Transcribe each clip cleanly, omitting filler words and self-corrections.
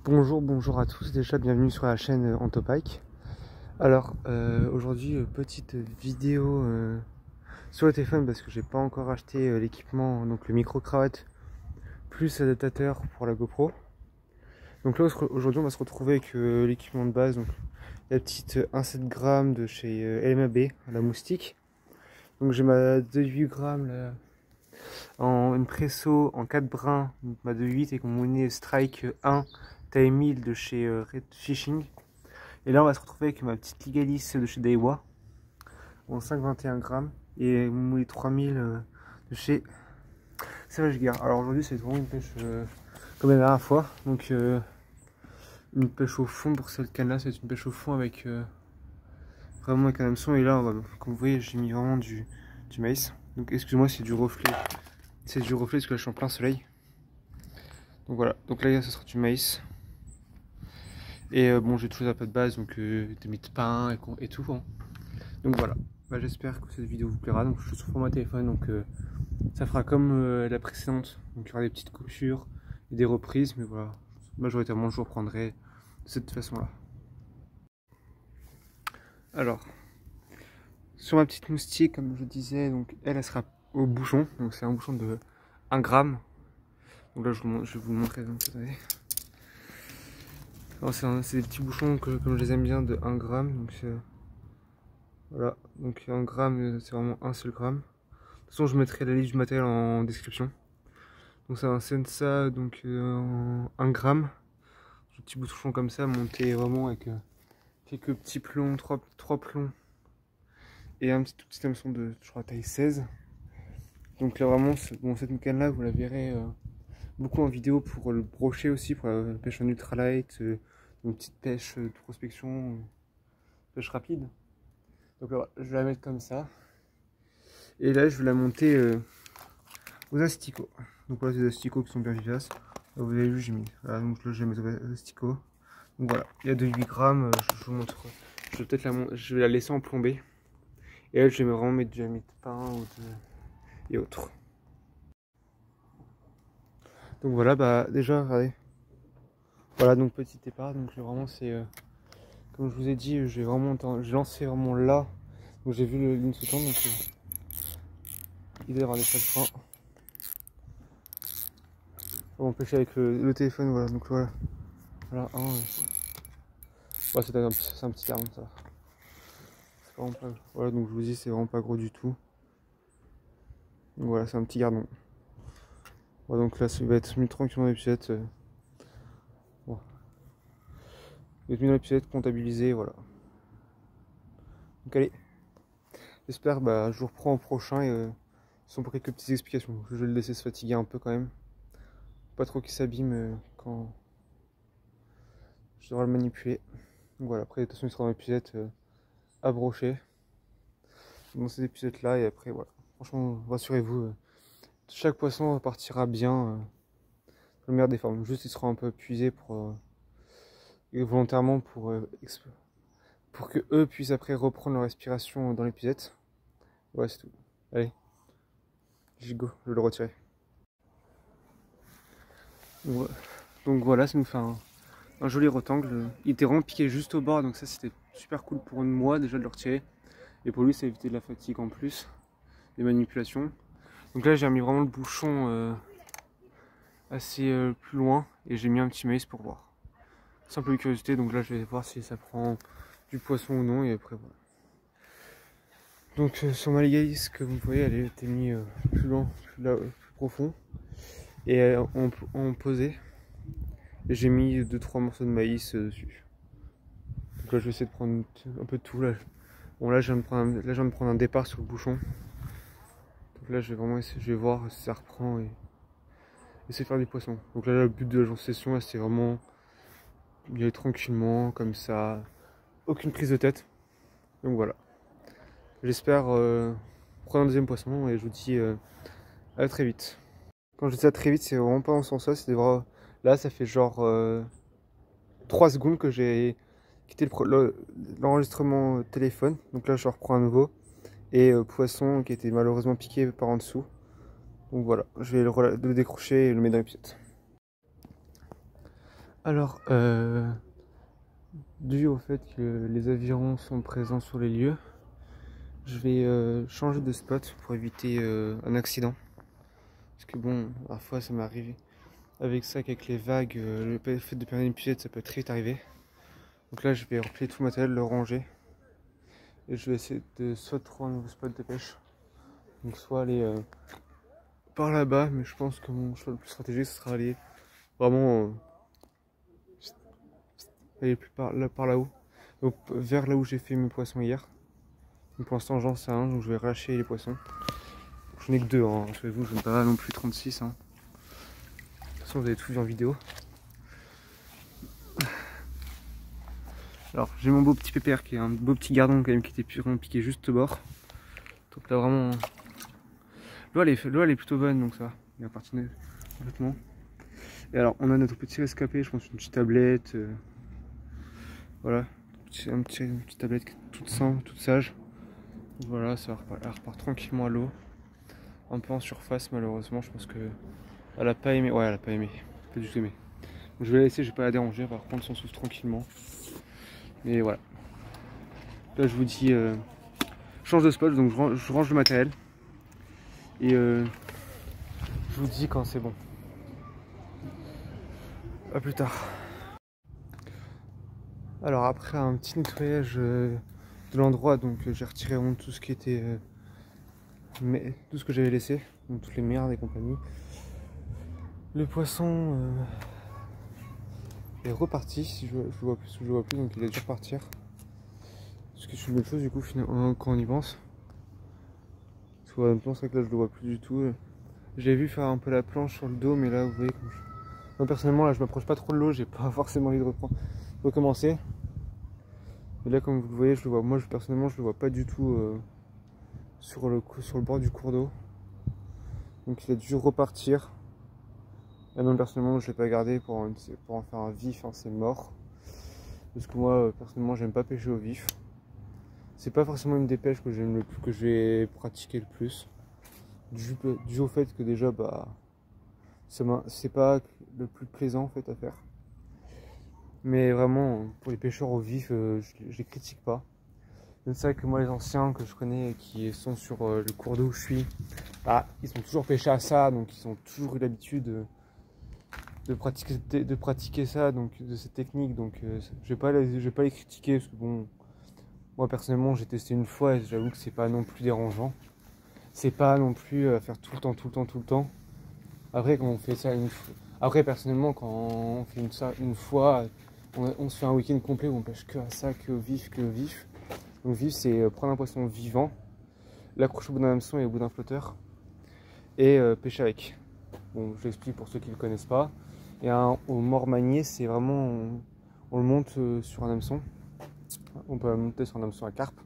Bonjour à tous, déjà bienvenue sur la chaîne Antopike. Alors aujourd'hui petite vidéo sur le téléphone parce que j'ai pas encore acheté l'équipement, donc le micro cravate plus adaptateur pour la GoPro. Donc là aujourd'hui on va se retrouver avec l'équipement de base, donc la petite 1,7 g de chez LMAB, la moustique. Donc j'ai ma 2,8 g là, en une presso en 4 brins, donc ma 2,8 et mon monnaie Strike 1 taille 1000 de chez Red Fishing. Et là on va se retrouver avec ma petite Ligalis de chez Daiwa en 5,21 g et mon monnaie 3000 de chez Savage Gear. Alors aujourd'hui c'est vraiment une pêche comme la dernière fois, donc une pêche au fond pour cette canne là, c'est une pêche au fond avec vraiment avec un hameçon. Et là comme vous voyez j'ai mis vraiment du maïs, donc excusez-moi c'est du reflet. C'est du reflet parce que là je suis en plein soleil. Donc voilà, donc là ça sera du maïs. Et bon j'ai toujours un peu de base, donc des mie de pain et tout. Hein. Donc voilà, bah, j'espère que cette vidéo vous plaira. Donc je suis sur mon téléphone, donc ça fera comme la précédente. Donc il y aura des petites coupures et des reprises, mais voilà, majoritairement je reprendrai de cette façon là. Alors, sur ma petite moustique, comme je disais, donc elle sera au bouchon. Donc c'est un bouchon de 1 g. Donc là je vais vous le montrer. Donc, c'est des petits bouchons comme je les aime bien de 1 g. Donc voilà, donc 1 g c'est vraiment un seul gramme. De toute façon je mettrai la liste du matériel en description. Donc c'est un Sensa donc en 1 g. Un petit bouchon comme ça monté vraiment avec quelques petits plombs, 3 plombs. Et un tout petit hameçon de je crois taille 16. Donc là vraiment bon, cette canne là vous la verrez beaucoup en vidéo pour le brochet aussi, pour la pêche en ultralight, une petite pêche de prospection, pêche rapide. Donc là, je vais la mettre comme ça. Et là je vais la monter aux asticots. Donc voilà, c'est des asticots qui sont bien vivaces. Là, vous avez vu, j'ai mis. Voilà, donc là je vais mettre aux asticots. Donc voilà, il y a de 8 grammes. Je vous montre. Je vais peut-être je vais la laisser en plombée. Et là je vais vraiment mettre du mie de pain et autres. Donc voilà, bah déjà, regardez. Voilà, donc petit départ. Donc vraiment, c'est comme je vous ai dit, j'ai lancé vraiment là. Donc j'ai vu le ligne sautante. Donc il doit y avoir des freins. On va pêcher avec le téléphone. Voilà, donc voilà. Voilà, ouais, c'est un petit carton ça. C'est vraiment pas... Voilà, donc je vous dis, c'est vraiment pas gros du tout. Donc voilà, c'est un petit gardon. Voilà, donc là, ça va être mis tranquillement dans l'épuisette. Bon. Il va être mis dans l'épuisette, comptabilisé, voilà. Donc allez, j'espère, bah, je vous reprends au prochain et sans pour quelques petites explications. Je vais le laisser se fatiguer un peu quand même. Pas trop qu'il s'abîme quand je devrais le manipuler. Donc voilà, après de toute façon il sera dans l'épuisette à brocher. Dans ces épuisettes là et après voilà. Franchement, rassurez-vous, chaque poisson partira bien. Le meilleur des formes. Juste, ils seront un peu épuisés volontairement pour que eux puissent après reprendre leur respiration dans l'épuisette. Ouais, c'est tout. Allez, go, je vais le retirer. Donc voilà, ça nous fait un joli rectangle. Il était vraiment piqué juste au bord, donc ça c'était super cool pour moi déjà de le retirer. Et pour lui, ça évitait de la fatigue en plus, des manipulations. Donc là, j'ai mis vraiment le bouchon assez plus loin et j'ai mis un petit maïs pour voir. Simple curiosité, donc là je vais voir si ça prend du poisson ou non et après voilà. Donc sur ma Ligalis, que vous voyez, elle a été mise plus loin, plus profond et en posé. Et j'ai mis 2-3 morceaux de maïs dessus. Donc là je vais essayer de prendre un peu de tout là. Bon là je viens de prendre un départ sur le bouchon. Donc là je vais vraiment essayer, je vais voir si ça reprend et essayer de faire du poisson. Donc là le but de la session c'est vraiment y aller tranquillement comme ça, aucune prise de tête. Donc voilà. J'espère prendre un deuxième poisson et je vous dis à très vite. Quand je dis à très vite, c'est vraiment pas dans ce sens-là, c'est vraiment... Là, ça fait genre 3 secondes que j'ai quitté l'enregistrement téléphone. Donc là, je reprends à nouveau. Et poisson qui était malheureusement piqué par en dessous. Donc voilà, je vais le décrocher et le mettre dans l'épisode. Alors, dû au fait que les avirons sont présents sur les lieux, je vais changer de spot pour éviter un accident. Parce que bon, parfois ça m'est arrivé avec ça qu'avec les vagues, le fait de perdre une épuisette, ça peut très vite arriver. Donc là, je vais replier tout le matériel, le ranger. Et je vais essayer de soit trouver un nouveau spot de pêche. Donc soit aller par là-bas, mais je pense que mon choix le plus stratégique, ce sera aller vraiment aller plus par là-haut. Donc vers là où j'ai fait mes poissons hier. Donc pour l'instant j'en sais un, donc je vais relâcher les poissons. Je n'ai que deux, hein. Souvenez-vous, je n'ai pas non plus 36. Hein. De toute façon vous avez tout vu en vidéo. Alors j'ai mon beau petit pépère qui est un beau petit gardon quand même qui était vraiment piqué juste au bord. Donc là vraiment l'eau elle est plutôt bonne, donc ça va. Il est parti complètement. Et alors on a notre petit rescapé, je pense une petite tablette. Voilà, une petite tablette toute simple, toute sage. Donc voilà, ça repart tranquillement à l'eau. Un peu en surface malheureusement, je pense que elle a pas aimé. Ouais, elle a pas aimé, pas du tout aimé. Donc je vais la laisser, je vais pas la déranger, par contre s'en souffle tranquillement. Mais voilà. Là je vous dis, je change de spot, donc je range le matériel. Et je vous dis quand c'est bon. A plus tard. Alors après un petit nettoyage de l'endroit, donc j'ai retiré tout ce qui était tout ce que j'avais laissé, donc toutes les merdes et compagnie. Le poisson est reparti, si je le vois plus, donc il a dû repartir. Ce qui est une bonne chose du coup quand on y pense. Parce qu'en même temps c'est vrai que là je le vois plus du tout. J'ai vu faire un peu la planche sur le dos, mais là vous voyez, moi personnellement là je m'approche pas trop de l'eau, j'ai pas forcément envie de recommencer. Mais là comme vous le voyez, je le vois, moi personnellement je le vois pas du tout sur le bord du cours d'eau. Donc il a dû repartir. Et même personnellement je l'ai pas gardé pour en faire un vif, hein, c'est mort. Parce que moi personnellement j'aime pas pêcher au vif. C'est pas forcément une des pêches que que je vais pratiquer le plus. Dû au fait que déjà bah c'est pas le plus plaisant en fait à faire. Mais vraiment pour les pêcheurs au vif, je les critique pas. C'est vrai que moi les anciens que je connais qui sont sur le cours d'eau où je suis, bah, ils ont toujours pêché à ça, donc ils ont toujours eu l'habitude de pratiquer ça, donc de cette technique. Donc je vais pas les critiquer parce que bon, moi personnellement j'ai testé une fois et j'avoue que c'est pas non plus dérangeant. C'est pas non plus à faire tout le temps. Après quand on fait ça après personnellement quand on fait ça une fois, on se fait un week-end complet où on pêche que à ça, que au vif. Donc vif c'est prendre un poisson vivant, l'accrocher au bout d'un hameçon et au bout d'un flotteur et pêcher avec. Bon, je l'explique pour ceux qui ne le connaissent pas. Et au mort manié, c'est vraiment on le monte sur un hameçon. On peut le monter sur un hameçon à carpe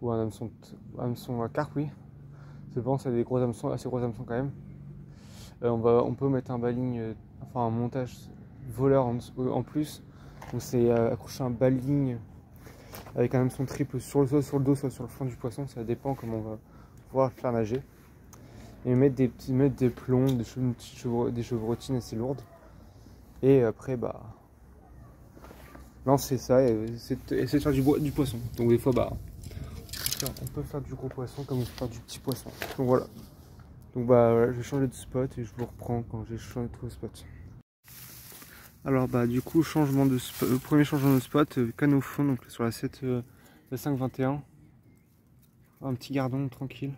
ou un hameçon à carpe, oui. C'est bon, c'est des gros hameçons, assez gros hameçons quand même. On peut mettre un baling, enfin un montage voleur en plus. Donc c'est accrocher un baling avec un hameçon triple sur le dos, soit sur le fond du poisson. Ça dépend comment on va pouvoir le faire nager. Et mettre des plombs, des chevrotines assez lourdes. Et après bah lancer ça et essayer de faire du poisson. Donc des fois bah on peut faire du gros poisson comme on peut faire du petit poisson. Donc voilà. Donc bah voilà, je vais changer de spot et je vous reprends quand j'ai changé de spot. Alors bah du coup changement de spot, premier changement de spot, canne au fond, donc sur la 521. Un petit gardon tranquille.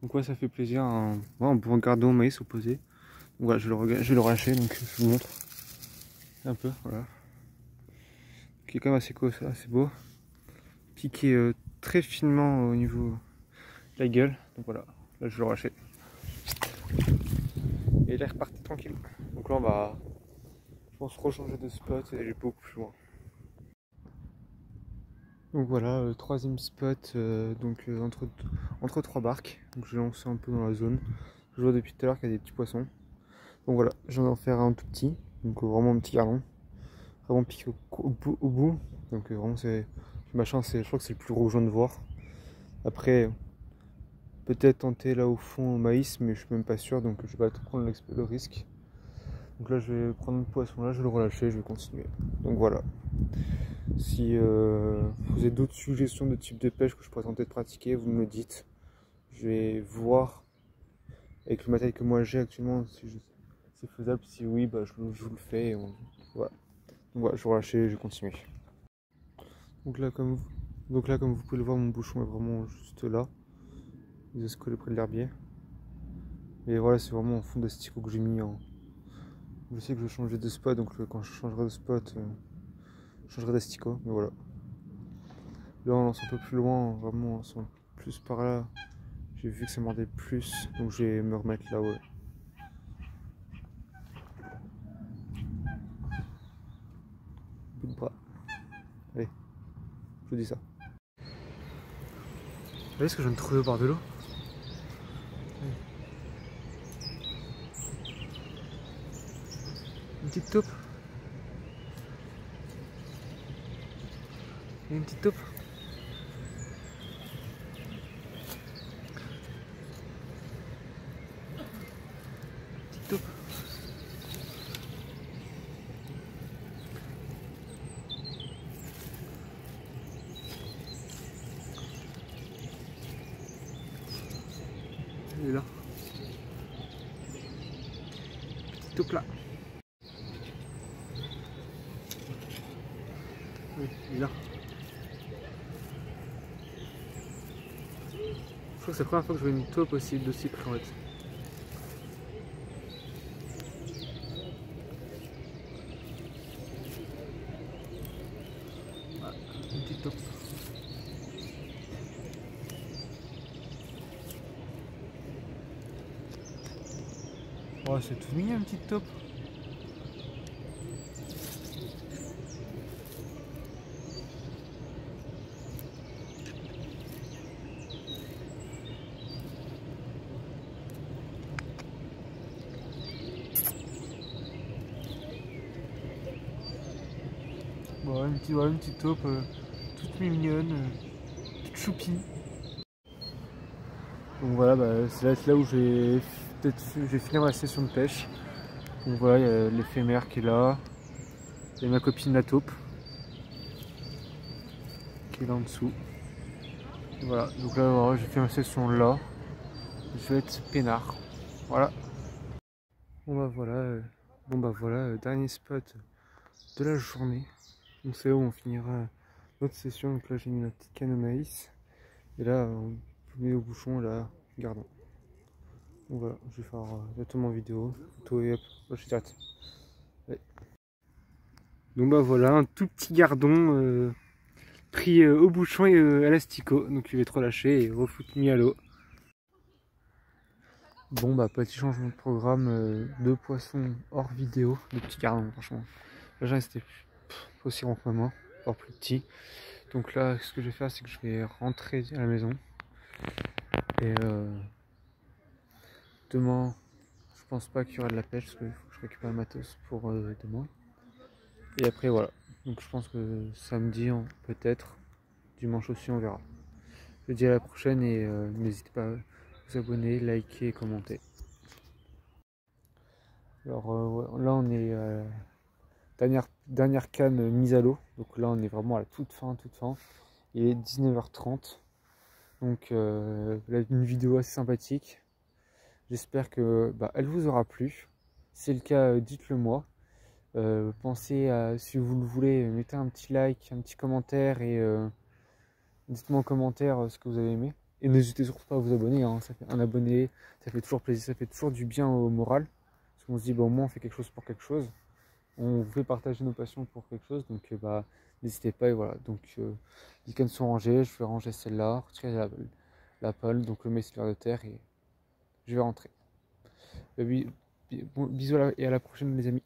Donc ouais ça fait plaisir, un bon gardon maïs opposé. Donc voilà, je vais le relâcher, donc je vous montre un peu, voilà. Qui est quand même assez beau. Piqué très finement au niveau de la gueule. Donc voilà, là je vais le relâcher. Et là il est reparti tranquille. Donc là on va, je pense, rechanger de spot et aller beaucoup plus loin. Donc voilà, troisième spot entre trois barques. Donc je vais lancer un peu dans la zone. Je vois depuis tout à l'heure qu'il y a des petits poissons. Donc voilà, je vais en faire un tout petit. Donc vraiment un petit gardon. Vraiment piqué au bout. Donc vraiment c'est machin, je crois que c'est le plus gros que je viens de voir. Après peut-être tenter là au fond au maïs, mais je suis même pas sûr, donc je vais pas prendre le risque. Donc là je vais prendre le poisson là, je vais le relâcher, je vais continuer. Donc voilà. Si vous avez d'autres suggestions de type de pêche que je pourrais tenter de pratiquer, vous me le dites. Je vais voir avec le matériel que moi j'ai actuellement si c'est faisable. Si oui, bah, je vous le fais. Et voilà. Donc voilà, je vais relâcher, je vais continuer. Donc là, comme vous pouvez le voir, mon bouchon est vraiment juste là. Il va se coller près de l'herbier. Et voilà, c'est vraiment en fond d'asticot que j'ai mis en. Je sais que je vais changer de spot, donc quand je changerai de spot, je changerai d'asticot. Mais voilà. Là, on lance un peu plus loin, vraiment, plus par là. J'ai vu que ça mordait plus, donc je vais me remettre là, ouais. Bout de bras. Allez, je vous dis ça. Vous voyez ce que je viens de trouver au bord de l'eau? Une petite taupe. Il y a une petite taupe. Petite taupe. Elle est là. Petite taupe là. Oui, elle est là. Je crois que c'est la première fois que je vois une taupe aussi près en fait. Ah, une petite taupe. Oh, c'est tout mignon une petite taupe. Bon, une petite taupe toute mignonne, toute choupie. Donc voilà, bah, c'est là où j'ai fini ma session de pêche. Donc voilà, il y a l'éphémère qui est là. Il y a ma copine la taupe qui est là en dessous. Et voilà, donc là voilà, j'ai fait ma session là. Je vais être peinard. Voilà. Bon bah voilà, dernier spot de la journée. Donc c'est là où on finira notre session. Donc là j'ai mis la petite canne à maïs. Et là on met au bouchon là, gardons. Donc voilà, je vais faire directement vidéo, photo et hop, je suis direct. Allez. Donc bah voilà, un tout petit gardon pris au bouchon et à l'asticot. Donc il va être relâché et refoutu mis à l'eau. Bon bah petit changement de programme, de poissons hors vidéo, de petits gardons franchement. Là j'en restais aussi grand que moi, encore plus petit. Donc là ce que je vais faire c'est que je vais rentrer à la maison. Et demain je pense pas qu'il y aura de la pêche parce qu'il faut que je récupère le matos pour demain. Et après voilà. Donc je pense que samedi peut-être, dimanche aussi on verra. Je vous dis à la prochaine et n'hésitez pas à vous abonner, liker et commenter. Alors ouais, là on est dernière canne mise à l'eau. Donc là on est vraiment à la toute fin. Il est 19h30. Donc là, une vidéo assez sympathique. J'espère que elle vous aura plu. Si c'est le cas, dites-le moi. Pensez à, si vous le voulez, mettez un petit like, un petit commentaire et dites-moi en commentaire ce que vous avez aimé. Et n'hésitez surtout pas à vous abonner, hein. Ça fait un abonné, ça fait toujours plaisir, ça fait toujours du bien au moral. Parce qu'on se dit, au moins on fait quelque chose pour quelque chose. On vous fait partager nos passions pour quelque chose. Donc n'hésitez pas et voilà. Donc les cannes sont rangées, je vais ranger celle-là, retirer la pole, donc le mettre sur de terre et je vais rentrer. Bisous et à la prochaine les amis.